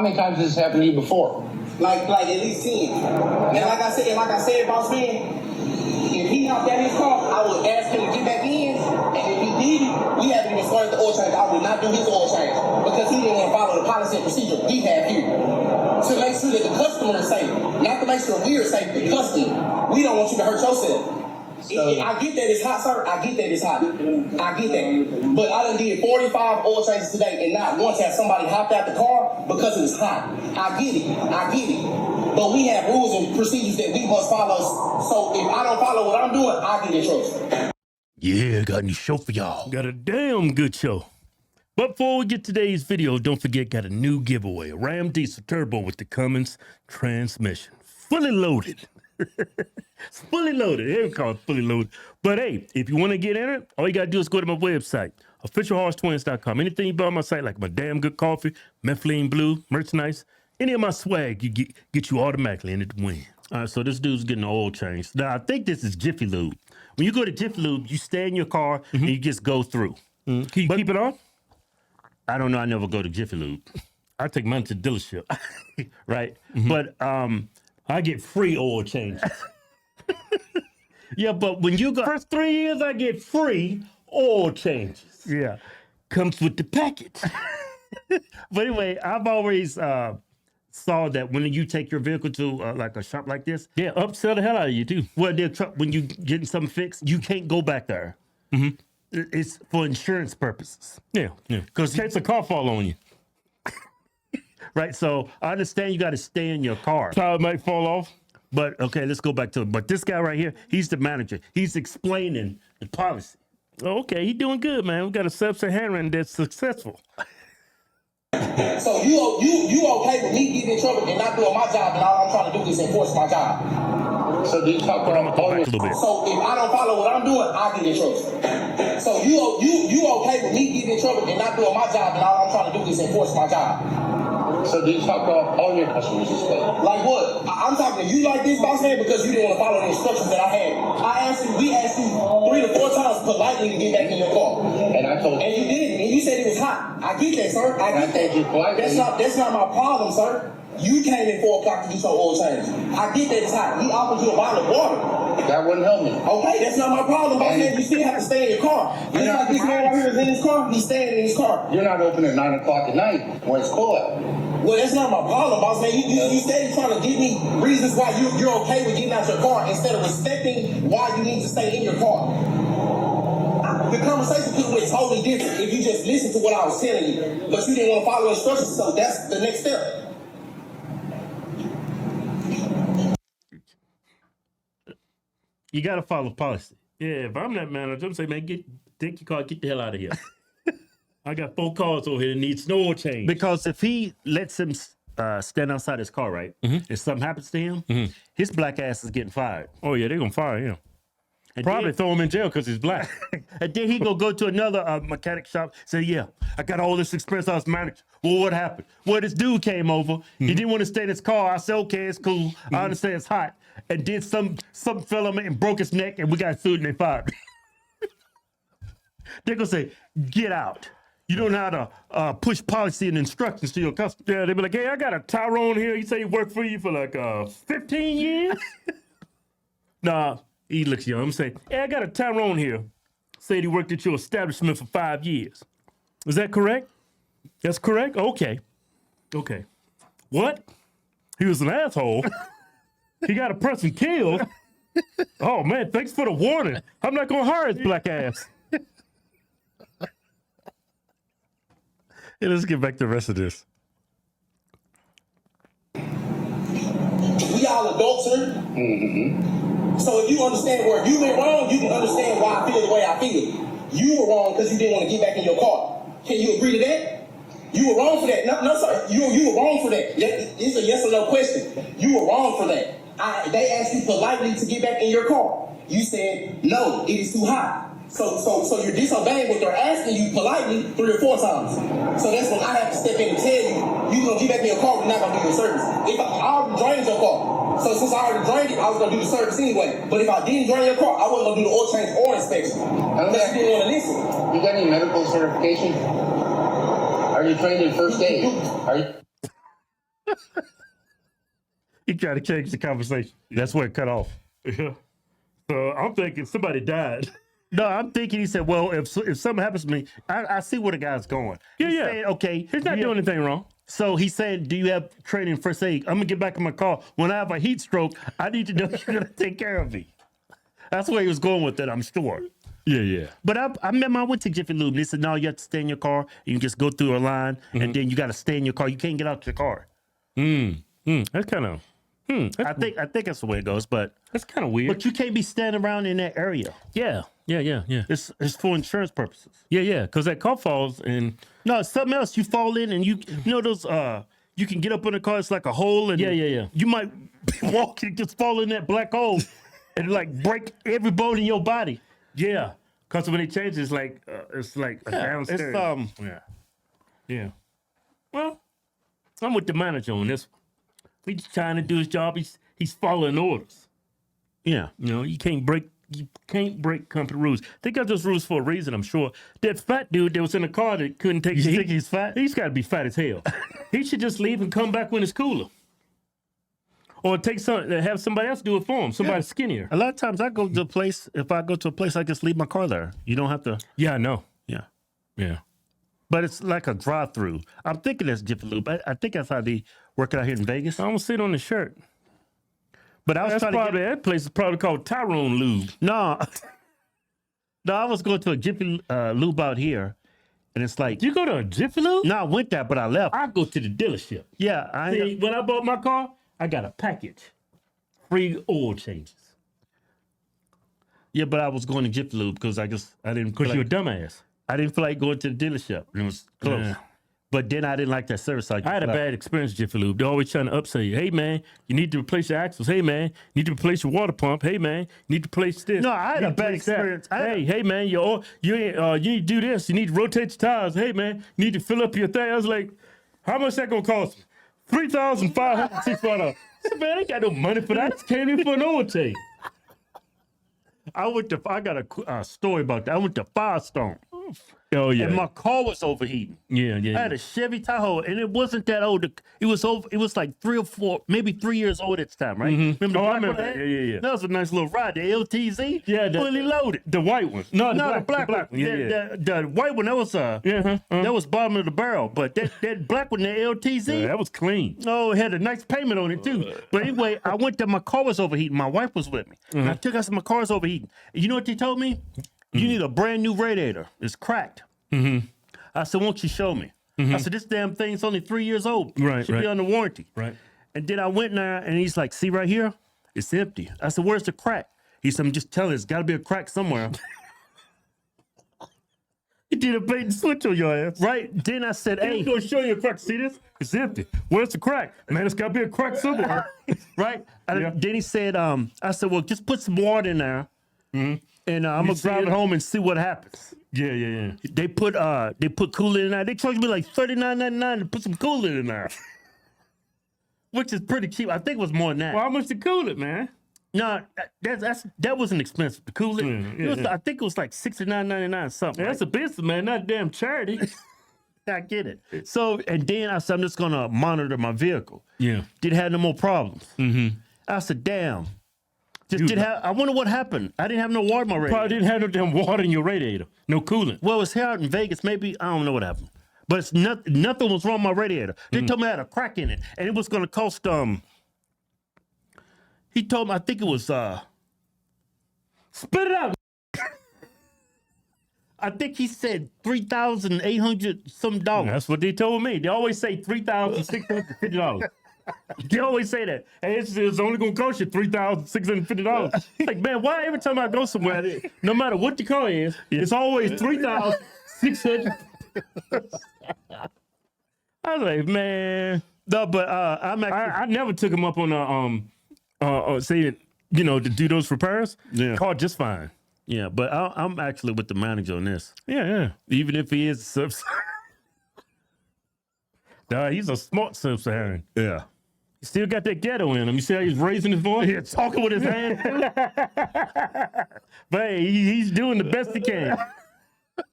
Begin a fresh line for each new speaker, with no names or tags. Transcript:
many times has this happened to you before?
Like at least 10. And like I said, boss man, if he hopped out his car, I would ask him to get back in. And if he didn't, we haven't even started the oil change. I would not do his oil change because he didn't want to follow the policy and procedure we have here to make sure that the customer is safe, not to make sure we're safe. The customer, we don't want you to hurt yourself. I get that it's hot, sir. I get that it's hot. I get that. But I done did 45 oil changes today and not once have somebody hopped out the car because it was hot. I get it. But we have rules and procedures that we must follow. So if I don't follow what I'm doing, I get in trouble.
Yeah, got a new show for y'all. Got a damn good show. But before we get to today's video, don't forget, got a new giveaway. A Ram Diesel Turbo with the Cummins transmission. Fully loaded. It's fully loaded. They don't call it fully loaded. But hey, if you want to get in it, all you got to do is go to my website, officialhodgetwins.com. Anything you buy on my site, like my damn good coffee, Methylene Blue, merchandise, any of my swag, you get you automatically in it to win. All right, so this dude's getting an oil change. Now, I think this is Jiffy Lube. When you go to Jiffy Lube, you stay in your car and you just go through. Can you keep it on? I don't know. I never go to Jiffy Lube. I take mine to the dealership, right? But I get free oil changes. Yeah, but when you go first 3 years, I get free oil changes. Yeah, comes with the package. But anyway, I've always saw that when you take your vehicle to like a shop like this, yeah, upsell the hell out of you too. Well, when you getting something fixed, you can't go back there. It's for insurance purposes. Yeah. Because in case a car fall on you. Right, so I understand you got to stay in your car. Tire might fall off. But, okay, let's go back to it. But this guy right here, he's the manager. He's explaining the policy. Okay, he's doing good, man. We got a subset handwriting that's successful.
So you okay with me getting in trouble and not doing my job, and all I'm trying to do is enforce my job?
So did you talk about
So if I don't follow what I'm doing, I get in trouble. So you okay with me getting in trouble and not doing my job, and all I'm trying to do is enforce my job?
So did you talk about all your customers this way?
Like what? I'm talking to you like this, boss man, because you didn't want to follow the instructions that I had. We asked you 3 to 4 times politely to get back in your car.
And I told you.
And you did. And you said it was hot. I get that, sir. I get that.
You politely.
That's not my problem, sir. You came in 4 o'clock to do some oil change. I get that it's hot. He offered you a bottle of water.
That wouldn't help me.
Okay, that's not my problem, boss man. You still have to stay in your car. You know, like this man right here is in his car. He's staying in his car.
You're not open at 9 o'clock at night when it's cool out.
Well, that's not my problem, boss man. You steady trying to give me reasons why you're okay with getting out your car instead of respecting why you need to stay in your car. The conversation could have been totally different if you just listened to what I was telling you, but you didn't want to follow instructions, so that's the next step.
You got to follow policy. Yeah, if I'm that manager, I'm saying, man, take your car, get the hell out of here. I got 4 cars over here that needs no oil change. Because if he lets him stand outside his car, right, and something happens to him, his black ass is getting fired. Oh, yeah, they're going to fire him. And probably throw him in jail because he's black. And then he go to another mechanic shop, say, yeah, I got all this experience, I was manager. Well, what happened? Well, this dude came over. He didn't want to stay in his car. I said, okay, it's cool. I understand it's hot. And then some fella and broke his neck, and we got sued and they fired me. They're going to say, get out. You don't know how to push policy and instructions to your customer. Yeah, they be like, hey, I got a Tyrone here. He say he worked for you for like 15 years. Nah, he looks young. I'm saying, hey, I got a Tyrone here. Said he worked at your establishment for 5 years. Is that correct? That's correct? Okay. What? He was an asshole. He got a person killed. Oh, man, thanks for the warning. I'm not going to hire his black ass. Yeah, let's get back to the rest of this.
We all adults here. So if you understand where you went wrong, you can understand why I feel the way I feel. You were wrong because you didn't want to get back in your car. Can you agree to that? You were wrong for that. No, sir. You were wrong for that. It's a yes or no question. You were wrong for that. They asked you politely to get back in your car. You said, no, it is too hot. So you're disobeying what they're asking you politely 3 or 4 times. So that's when I have to step in and tell you, you're going to get back in your car, we're not going to do your service. If I already drained your car. So since I already drained it, I was going to do the service anyway. But if I didn't drain your car, I wasn't going to do the oil change or inspection. Unless you didn't want to listen.
You got any medical certification? Are you trained in first aid?
He tried to change the conversation. That's where it cut off. Yeah. So I'm thinking somebody died. No, I'm thinking he said, well, if something happens to me, I see where the guy's going. He's saying, okay. He's not doing anything wrong. So he's saying, do you have training in first aid? I'm going to get back in my car. When I have a heat stroke, I need to know you're going to take care of me. That's where he was going with it, I'm sure. Yeah. But I remember I went to Jiffy Lube and they said, no, you have to stay in your car. You can just go through a line and then you got to stay in your car. You can't get out your car. That's kind of... I think that's the way it goes, but that's kind of weird. But you can't be standing around in that area. Yeah. It's for insurance purposes. Yeah. Because that car falls and no, it's something else. You fall in and you know those you can get up in the car. It's like a hole and yeah. You might be walking and just fall in that black hole and like break every bone in your body. Yeah. Because when it changes, it's like downstairs. Yeah. Well, I'm with the manager on this one. He's trying to do his job. He's following orders. Yeah, you can't break company rules. They got those rules for a reason, I'm sure. That fat dude that was in the car that couldn't take the heat. You think he's fat? He's got to be fat as hell. He should just leave and come back when it's cooler. Or have somebody else do it for him. Somebody skinnier. A lot of times I go to a place. If I go to a place, I just leave my car there. You don't have to. Yeah, I know. Yeah. But it's like a drive-through. I'm thinking that's Jiffy Lube. I think that's how they work it out here in Vegas. I don't see it on the shirt. But I was that place is probably called Tyrone Lube. No, I was going to a Jiffy Lube out here, and it's like you go to a Jiffy Lube. No, I went there, but I left. I go to the dealership. Yeah, when I bought my car, I got a package, free oil changes. Yeah, but I was going to Jiffy Lube because I didn't. Because you're a dumbass. I didn't feel like going to the dealership. It was close. Yeah. But then I didn't like that service. I had a bad experience with Jiffy Lube. They're always trying to upsell you. Hey, man, you need to replace your axles. Hey, man, you need to replace your water pump. Hey, man, you need to replace this. No, I had a bad experience. Hey, man, you need to do this. You need to rotate your tires. Hey, man, you need to fill up your thing. I was like, how much that going to cost me? $3,565. Man, I ain't got no money for that. I just came in for an oil change. I got a story about that. I went to Firestone. Oh yeah, and my car was overheating. Yeah. I had a Chevy Tahoe, and it wasn't that old. It was like 3 or 4, maybe 3 years old at the time, right? Mm-hmm. Remember I remember that? Yeah. That was a nice little ride. The LTZ, fully loaded. The white one. No, the black one. Yeah. The white one that was that was bottom of the barrel, but that black one, the LTZ, that was clean. Oh, it had a nice payment on it too. But anyway, I went there. My car was overheating. My wife was with me. And I took out my car's overheating. And you know what they told me? You need a brand new radiator. It's cracked. I said, won't you show me? I said, this damn thing's only 3 years old. Right. Should be under warranty. Right. And then I went in there and he's like, see right here? It's empty. I said, where's the crack? He said, I'm just telling you, there's got to be a crack somewhere. He did a bait and switch on your ass. Right. Then I said, hey. I'm going to show you a crack. See this? It's empty. Where's the crack? Man, it's got to be a crack somewhere. Right. Then he said, I said, well, just put some water in there. And I'm gonna drive it home and see what happens. Yeah. They put coolant in there. They charged me like $39.99 to put some coolant in there, which is pretty cheap. I think it was more than that. Well, how much to cool it, man? No, that wasn't expensive. The coolant, I think it was like $69.99 something. Yeah, that's a business, man, not a damn charity. I get it. So, and then I said, I'm just gonna monitor my vehicle. Yeah, didn't have no more problems. I said, damn. I wonder what happened. I didn't have no water in my radiator. Probably didn't have no damn water in your radiator. No coolant. Well, it's here out in Vegas. Maybe, I don't know what happened. But it's nothing was wrong with my radiator. They told me I had a crack in it. And it was going to cost, he told me, I think it was, spit it out. I think he said $3,800 some dollars. That's what they told me. They always say $3,650. They always say that. Hey, it's only going to cost you $3,650. Like, man, why every time I go somewhere, no matter what the car is, it's always $3,600. I was like, man. No, but I never took him up on saying, to do those repairs. Yeah. Car just fine. Yeah, but I'm actually with the manager on this. Yeah. Even if he is a he's a smart Sub-Saharan. Yeah. He still got that ghetto in him. You see how he's raising his voice? Yeah, talking with his hands. But hey, he's doing the best he can.